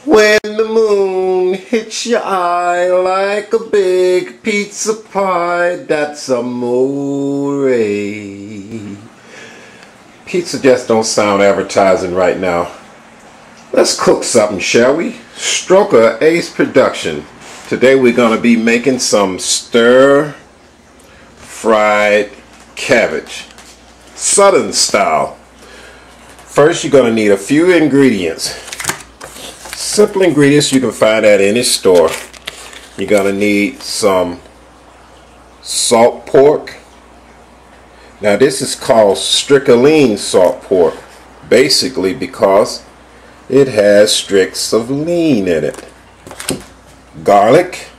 When the moon hits your eye like a big pizza pie, that's amore. Pizza just don't sound appetizing right now. Let's cook something, shall we? Stroker Ace Production. Today we're going to be making some stir-fried cabbage, Southern style. First you're going to need a few ingredients. Simple ingredients you can find at any store. You're going to need some salt pork. Now this is called strickling salt pork, basically because it has streaks of lean in it. Garlic,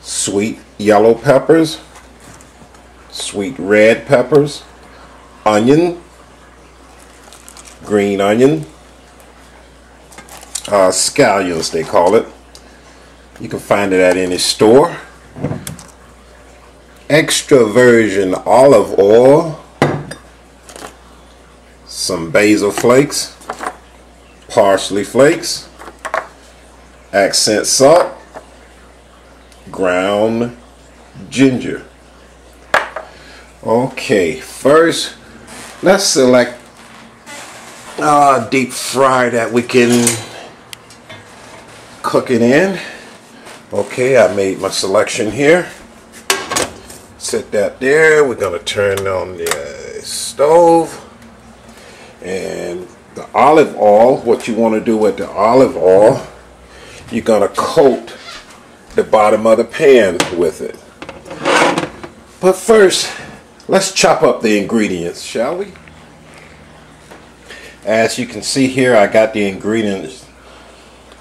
sweet yellow peppers, sweet red peppers, onion, green onion, scallions they call it. You can find it at any store. Extra virgin olive oil, some basil flakes, parsley flakes, accent salt, ground ginger. Okay, first let's select deep fry that we can cook it in. Okay, I made my selection here. Set that there. We're going to turn on the stove. And the olive oil, what you want to do with the olive oil, you're going to coat the bottom of the pan with it. But first, let's chop up the ingredients, shall we? As you can see here, I got the ingredients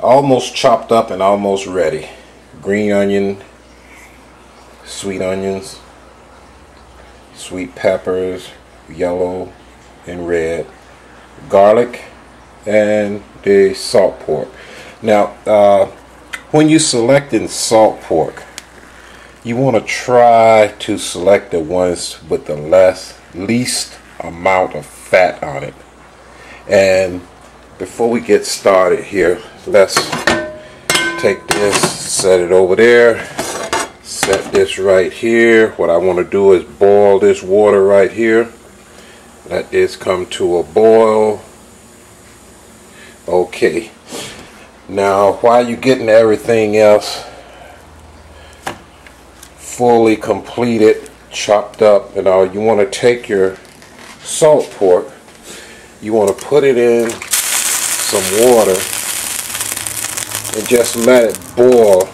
almost chopped up and almost ready. Green onion, sweet onions, sweet peppers, yellow and red, garlic, and the salt pork. Now when you selecting salt pork, you want to try to select the ones with the least amount of fat on it. And before we get started here, let's take this, set it over there, set this right here. What I want to do is boil this water right here. Let this come to a boil. Okay, now while you're getting everything else fully completed, chopped up and all, you want to take your salt pork, you want to put it in some water and just let it boil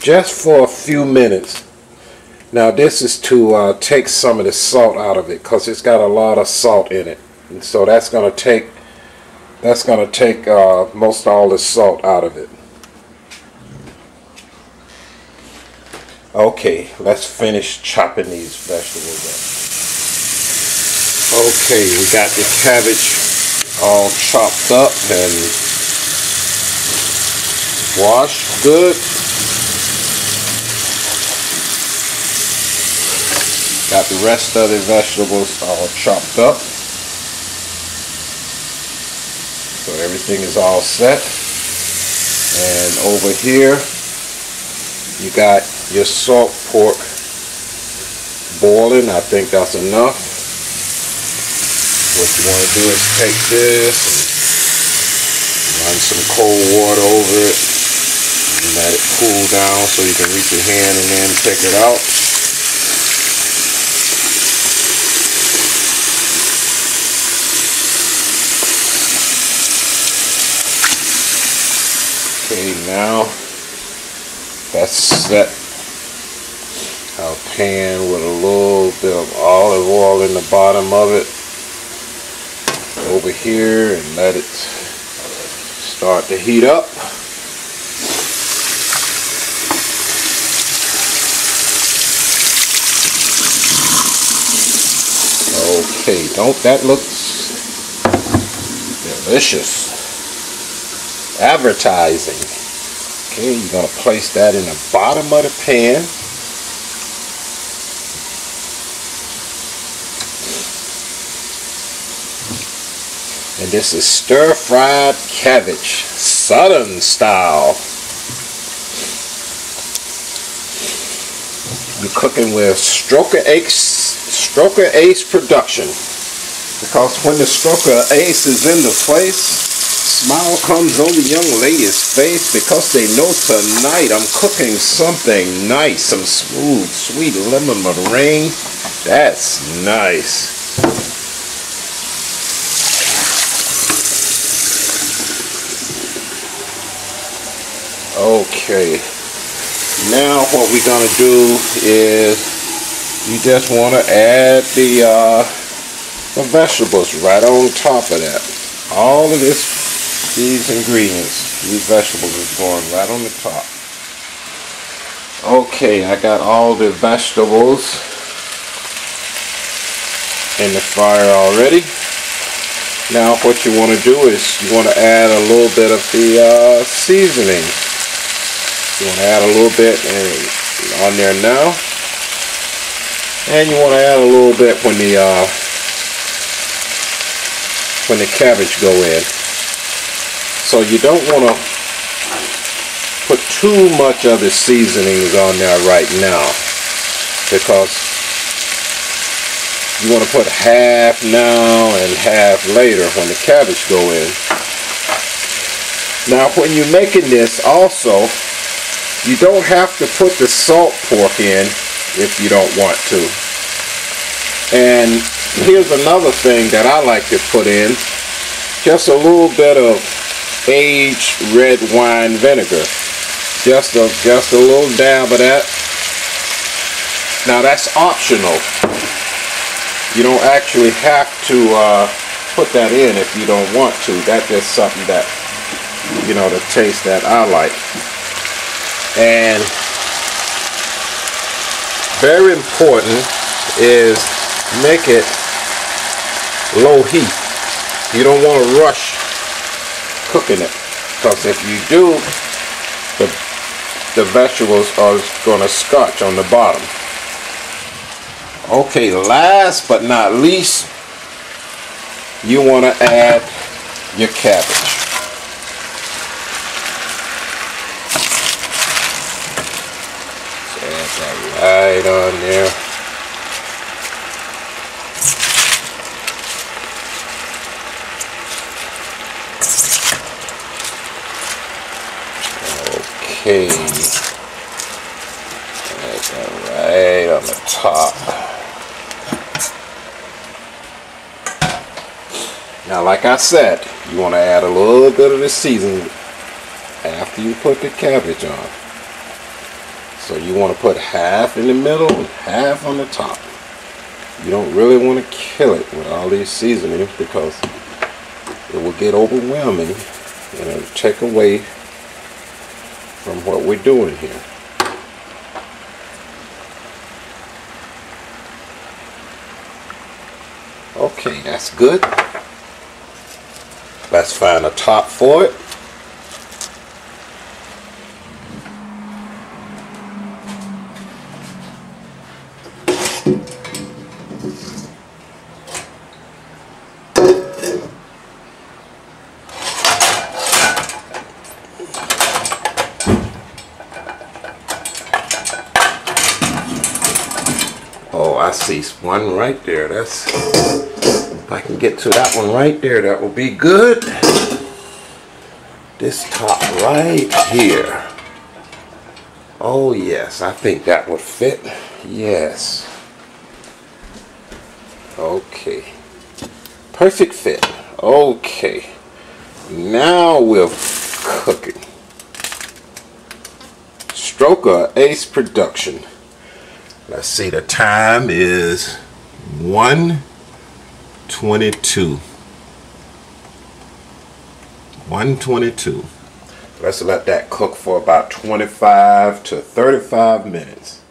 just for a few minutes. Now this is to take some of the salt out of it, because it's got a lot of salt in it, and so that's going to take most all the salt out of it. Okay, let's finish chopping these vegetables up. Okay, we got the cabbage all chopped up and washed good. Got the rest of the vegetables all chopped up. So everything is all set. And over here you got your salt pork boiling. I think that's enough. What you want to do is take this and run some cold water over it and let it cool down so you can reach your hand and then take it out. Okay, now let's set our pan with a little bit of olive oil in the bottom of it over here and let it start to heat up. Okay, don't that looks delicious? Advertising. Okay, you're going to place that in the bottom of the pan. And this is stir-fried cabbage, Southern style. You're cooking with Stroker Ace production. Because when the Stroker Ace is in the place, smile comes on the young lady's face because they know tonight I'm cooking something nice, some smooth, sweet lemon meringue. That's nice. Okay, now what we're gonna do is you just want to add the vegetables right on top of that. All of these ingredients, these vegetables is going right on the top. Okay, I got all the vegetables in the fryer already. Now what you want to do is you want to add a little bit of the seasoning. You want to add a little bit on there now, and you want to add a little bit when the cabbage go in. So you don't want to put too much of the seasonings on there right now, because you want to put half now and half later when the cabbage go in. Now when you're making this also, you don't have to put the salt pork in if you don't want to. And here's another thing that I like to put in, just a little bit of aged red wine vinegar. Just a little dab of that. Now that's optional. You don't actually have to put that in if you don't want to. That's just something that, you know, the taste that I like. And very important is make it low heat. You don't want to rush cooking it, because if you do, the vegetables are going to scotch on the bottom. Okay, last but not least, you want to add your cabbage. Right on there. Okay. That's right on the top. Now, like I said, you want to add a little bit of the seasoning after you put the cabbage on. So you want to put half in the middle and half on the top. You don't really want to kill it with all these seasonings, because it will get overwhelming and it'll take away from what we're doing here. Okay, that's good. Let's find a top for it. Oh, I see one right there. That's, if I can get to that one right there, that will be good. This top right here. Oh yes, I think that would fit. Yes. Okay. Perfect fit. Okay. Now we're cooking. Stroker Ace production. Let's see, the time is 1:22. 1:22. Let's let that cook for about 25 to 35 minutes.